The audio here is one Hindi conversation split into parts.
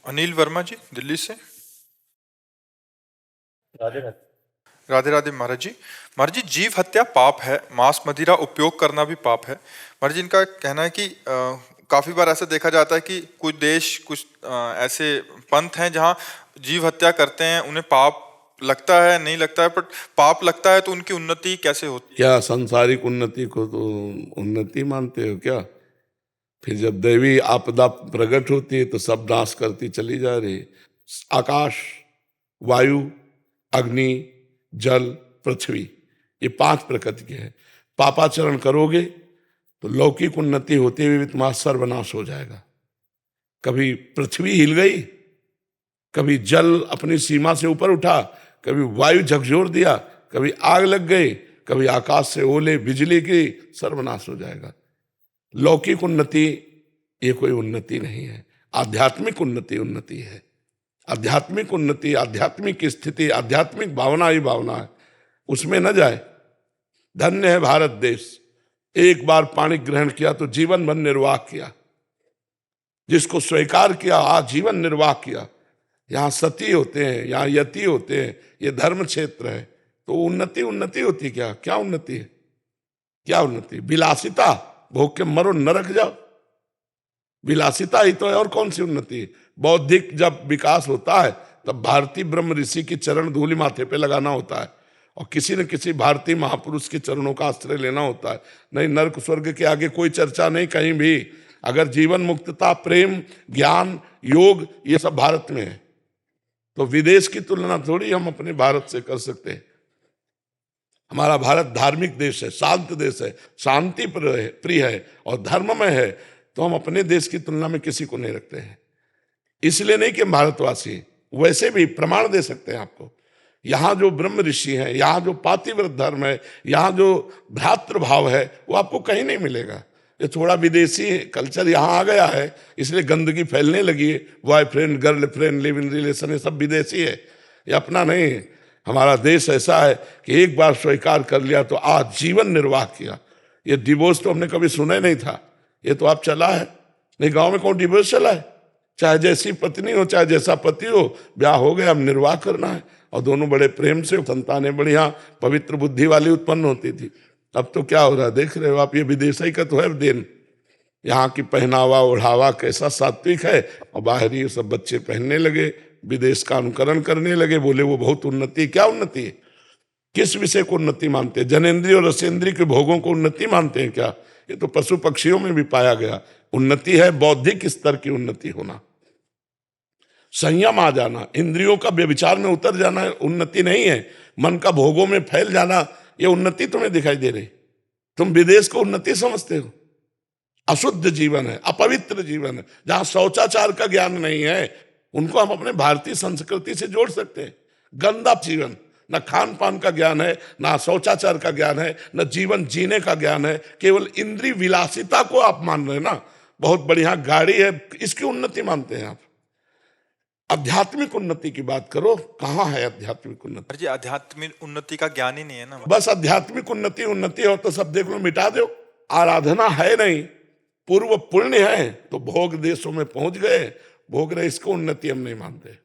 अनिल वर्मा जी दिल्ली से। राधे राधे। राधे राधे महाराज जी। महाराज जी, जीव हत्या पाप है, मांस मदिरा उपयोग करना भी पाप है। महाराज जी, इनका कहना है कि काफी बार ऐसा देखा जाता है कि कुछ देश, कुछ ऐसे पंथ हैं जहाँ जीव हत्या करते हैं, उन्हें पाप लगता है, नहीं लगता है, पर पाप लगता है तो उनकी उन्नति कैसे होती है? क्या सांसारिक उन्नति को तो उन्नति मानते हो क्या? फिर जब दैवी आपदा प्रकट होती है तो सब नाश करती चली जा रही है। आकाश, वायु, अग्नि, जल, पृथ्वी, ये 5 प्रकृति के हैं। पापाचरण करोगे तो लौकिक उन्नति होते हुए भी तुम्हारा सर्वनाश हो जाएगा। कभी पृथ्वी हिल गई, कभी जल अपनी सीमा से ऊपर उठा, कभी वायु झकझोर दिया, कभी आग लग गई, कभी आकाश से ओले बिजली की, सर्वनाश हो जाएगा। लौकिक उन्नति ये कोई उन्नति नहीं है। आध्यात्मिक उन्नति उन्नति है। आध्यात्मिक उन्नति, आध्यात्मिक स्थिति, आध्यात्मिक भावना ही भावना है, उसमें न जाए। धन्य है भारत देश, एक बार पानी ग्रहण किया तो जीवन भर निर्वाह किया, जिसको स्वीकार किया आजीवन निर्वाह किया। यहाँ सती होते हैं, यहाँ यति होते हैं, ये धर्म क्षेत्र है, तो उन्नति उन्नति होती क्या? क्या उन्नति है? क्या उन्नति? विलासिता, भोग के मरो नरक जाओ, विलासिता ही तो है, और कौन सी उन्नति है? बौद्धिक जब विकास होता है तब भारतीय ब्रह्म ऋषि की चरण धूलि माथे पे लगाना होता है, और किसी न किसी भारतीय महापुरुष के चरणों का आश्रय लेना होता है। नहीं, नरक स्वर्ग के आगे कोई चर्चा नहीं कहीं भी। अगर जीवन मुक्तता, प्रेम, ज्ञान, योग, ये सब भारत में है, तो विदेश की तुलना थोड़ी हम अपने भारत से कर सकते हैं। हमारा भारत धार्मिक देश है, शांत देश है, शांति प्रिय है और धर्ममय है, तो हम अपने देश की तुलना में किसी को नहीं रखते हैं। इसलिए नहीं कि हम भारतवासी, वैसे भी प्रमाण दे सकते हैं आपको। यहाँ जो ब्रह्म ऋषि हैं, यहाँ जो पातिव्रत धर्म है, यहाँ जो भ्रातृभाव है, वो आपको कहीं नहीं मिलेगा। ये थोड़ा विदेशी कल्चर यहाँ आ गया है, इसलिए गंदगी फैलने लगी है। Boyfriend, girlfriend, live in relation, ये सब विदेशी है, ये अपना नहीं है। हमारा देश ऐसा है कि एक बार स्वीकार कर लिया तो आजीवन निर्वाह किया। ये डिवोर्स तो हमने कभी सुना ही नहीं था, ये तो आप चला है। नहीं, गांव में कौन डिवोर्स चला है? चाहे जैसी पत्नी हो, चाहे जैसा पति हो, ब्याह हो गया, अब निर्वाह करना है, और दोनों बड़े प्रेम से, संतानें बढ़िया पवित्र बुद्धि वाली उत्पन्न होती थी। अब तो क्या हो रहा है, देख रहे हो आप, ये विदेशी का तो है देन। यहाँ की पहनावा ओढ़ावा कैसा सात्विक है, और बाहरी सब बच्चे पहनने लगे, विदेश का अनुकरण करने लगे, बोले वो बहुत उन्नति। क्या उन्नति है? किस विषय को उन्नति मानते हैं? जनेन्द्रिय और रसेंद्रिय के भोगों को उन्नति मानते हैं क्या? ये तो पशु पक्षियों में भी पाया गया। उन्नति है बौद्धिक स्तर की उन्नति होना, संयम आ जाना, इंद्रियों का व्यभिचार में उतर जाना उन्नति नहीं है। मन का भोगों में फैल जाना, ये उन्नति तुम्हें दिखाई दे रही। तुम विदेश को उन्नति समझते हो। अशुद्ध जीवन है, अपवित्र जीवन है, जहां शौचाचार का ज्ञान नहीं है, उनको हम अपने भारतीय संस्कृति से जोड़ सकते हैं। गंदा जीवन, न खान पान का ज्ञान है, न शौचाचार का ज्ञान है, न जीवन जीने का ज्ञान है, केवल इंद्रिय विलासिता को आप मान रहे हैं ना। बहुत बढ़िया गाड़ी है, इसकी उन्नति मानते हैं आप। आध्यात्मिक उन्नति की बात करो, कहाँ है आध्यात्मिक उन्नति? जी, आध्यात्मिक उन्नति का ज्ञान ही नहीं है ना। बस आध्यात्मिक उन्नति उन्नति हो तो सब देख लो, मिटा दो। आराधना है नहीं, पूर्व पुण्य है, तो भोग देशों में पहुंच गए, भोग रहे, इसको उन्नति हम नहीं मानते।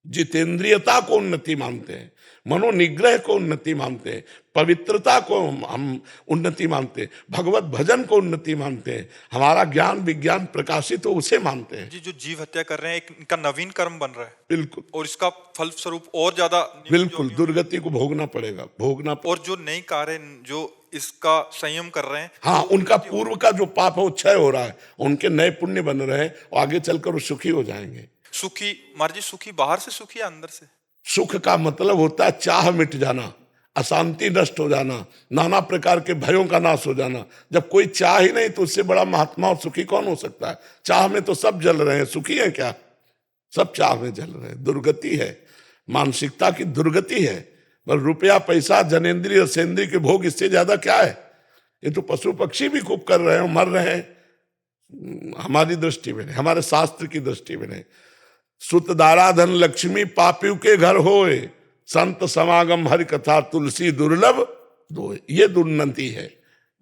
जितेंद्रियता को उन्नति मानते हैं, मनोनिग्रह को उन्नति मानते हैं, पवित्रता को हम उन्नति मानते हैं, भगवत भजन को उन्नति मानते हैं, हमारा ज्ञान विज्ञान प्रकाशित हो उसे मानते हैं। जी, जो जीव हत्या कर रहे हैं, एक इनका नवीन कर्म बन रहा है। बिल्कुल, और इसका फल स्वरूप और ज्यादा बिल्कुल दुर्गति को भोगना पड़ेगा, भोगना। और जो नई कार्य जो इसका संयम कर रहे हैं, हाँ, उनका पूर्व का जो पाप है वो क्षय हो रहा है, उनके नए पुण्य बन रहे हैं, और आगे चलकर वो सुखी हो जाएंगे। सुखी महाराज जी, सुखी बाहर से सुखी या अंदर से? सुख का मतलब होता है चाह मिट जाना, अशांति नष्ट हो जाना, नाना प्रकार के भयों का नाश हो जाना। जब कोई चाह ही नहीं तो उससे बड़ा महात्मा और सुखी कौन हो सकता है? चाह में तो सब जल रहे हैं, सुखी है क्या? सब चाह में जल रहे हैं। दुर्गति है, मानसिकता की दुर्गति है। पर रुपया पैसा जनेन्द्रिय और सेंद्रिय के भोग, इससे ज्यादा क्या है? ये तो पशु पक्षी भी खूब कर रहे हैं, मर रहे हैं। हमारी दृष्टि में नहीं, हमारे शास्त्र की दृष्टि में नहीं। सुत दारा धन लक्ष्मी पापियों के घर होए, संत समागम हरि कथा तुलसी दुर्लभ दो, ये दुर्नति है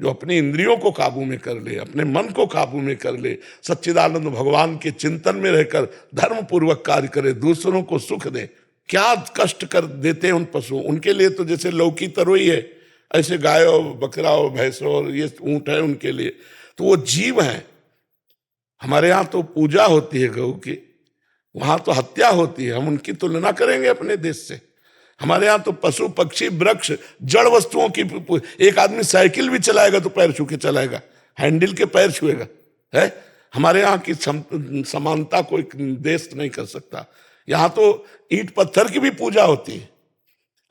जो अपनी इंद्रियों को काबू में कर ले, अपने मन को काबू में कर ले, सच्चिदानंद भगवान के चिंतन में रहकर धर्म पूर्वक कार्य करे, दूसरों को सुख दे। क्या कष्ट कर देते हैं उन पशुओं, उनके लिए तो जैसे लौकी तरोई है, ऐसे गाय और बकरा और भैंस और ये ऊंट है उनके लिए, तो वो जीव हैं। हमारे यहाँ तो पूजा होती है गौ की, वहां तो हत्या होती है। हम उनकी तुलना करेंगे अपने देश से? हमारे यहाँ तो पशु पक्षी वृक्ष जड़ वस्तुओं की, एक आदमी साइकिल भी चलाएगा तो पैर छू के चलाएगा, हैंडल के पैर छुएगा है। हमारे यहाँ की समानता कोई देश नहीं कर सकता। यहाँ तो ईंट पत्थर की भी पूजा होती है,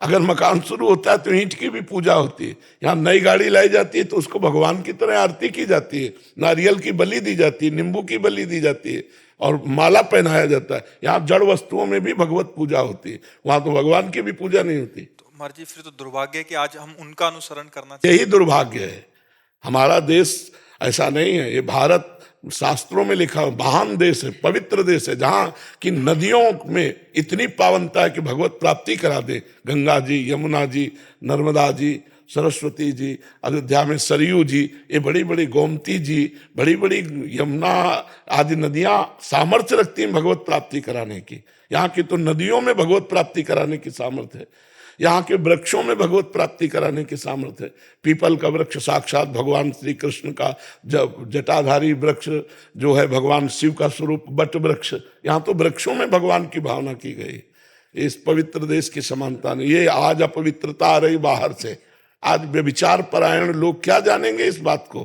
अगर मकान शुरू होता है तो ईंट की भी पूजा होती है। यहाँ नई गाड़ी लाई जाती है तो उसको भगवान की तरह आरती की जाती है, नारियल की बलि दी जाती है, नींबू की बलि दी जाती है और माला पहनाया जाता है। यहाँ जड़ वस्तुओं में भी भगवत पूजा होती है, वहां तो भगवान की भी पूजा नहीं होती। तो महाराज जी फिर तो दुर्भाग्य है कि आज हम उनका अनुसरण करना चाहिए। यही दुर्भाग्य है। हमारा देश ऐसा नहीं है। ये भारत शास्त्रों में लिखा महान देश है, पवित्र देश है, जहाँ की नदियों में इतनी पावनता है कि भगवत प्राप्ति करा दे। गंगा जी, यमुना जी, नर्मदा जी, सरस्वती जी, अयोध्या में सरयू जी, ये बड़ी बड़ी गोमती जी, बड़ी बड़ी यमुना आदि नदियाँ सामर्थ्य रखती हैं भगवत प्राप्ति कराने की। यहाँ की तो नदियों में भगवत प्राप्ति कराने की सामर्थ्य है, यहाँ के वृक्षों में भगवत प्राप्ति कराने की सामर्थ्य है। पीपल का वृक्ष साक्षात भगवान श्री कृष्ण का जटाधारी वृक्ष जो है भगवान शिव का स्वरूप, बट वृक्ष, यहाँ तो वृक्षों में भगवान की भावना की गई। इस पवित्र देश की समानता नहीं। ये आज अपवित्रता आ रही बाहर से। आज व्यभिचार परायण लोग क्या जानेंगे इस बात को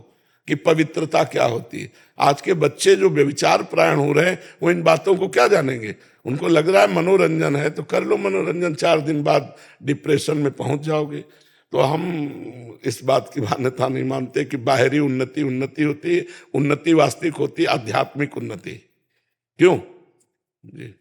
कि पवित्रता क्या होती है। आज के बच्चे जो व्यभिचार परायण हो रहे हैं वो इन बातों को क्या जानेंगे। उनको लग रहा है मनोरंजन है तो कर लो मनोरंजन, 4 दिन बाद डिप्रेशन में पहुंच जाओगे। तो हम इस बात की मान्यता नहीं मानते कि बाहरी उन्नति उन्नति होती है। उन्नति वास्तविक होती है आध्यात्मिक उन्नति। क्यों जी?